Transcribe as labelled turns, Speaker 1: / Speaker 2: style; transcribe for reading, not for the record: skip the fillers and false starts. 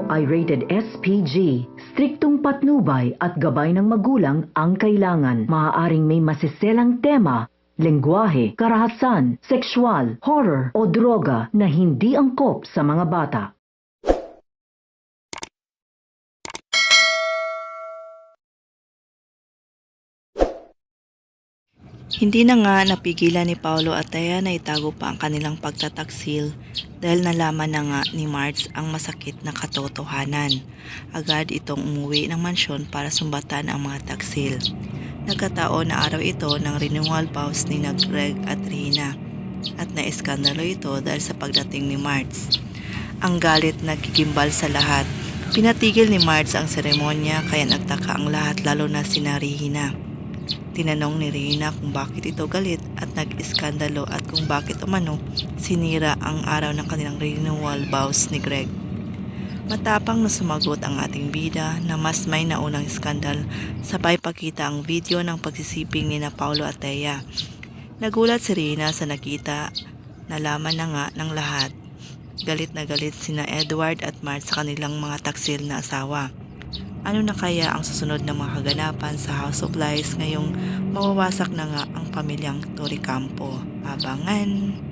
Speaker 1: ay rated SPG. Striktong patnubay at gabay ng magulang ang kailangan. Maaaring may masiselang tema, lengguwahe, karahasan, sexual, horror o droga na hindi angkop sa mga bata.
Speaker 2: Hindi na nga napigilan ni Paulo at Thea na itago pa ang kanilang pagtataksil dahil nalaman na nga ni Marge ang masakit na katotohanan. Agad itong umuwi ng mansyon para sumbatan ang mga taksil. Nagkataon na araw ito ng renewal vows ni Greg at Rina at naiskandalo ito dahil sa pagdating ni Marge. Ang galit nagkikimbal sa lahat. Pinatigil ni Marge ang seremonya kaya nagtaka ang lahat lalo na si Rina. Tinanong ni Rina kung bakit ito galit at nag-iskandalo at kung bakit umano sinira ang araw ng kanilang renewal vows ni Greg. Matapang na sumagot ang ating bida na mas may naunang iskandal sabay pakita ang video ng pagsisiping ni Paulo at Thea. Nagulat si Rina sa nakita, nalaman na nga ng lahat. Galit na galit sina Edward at Marge sa kanilang mga taksil na asawa. Ano na kaya ang susunod na mga kaganapan sa House of Lies ngayong mawawasak na nga ang pamilyang Torrecampo? Abangan!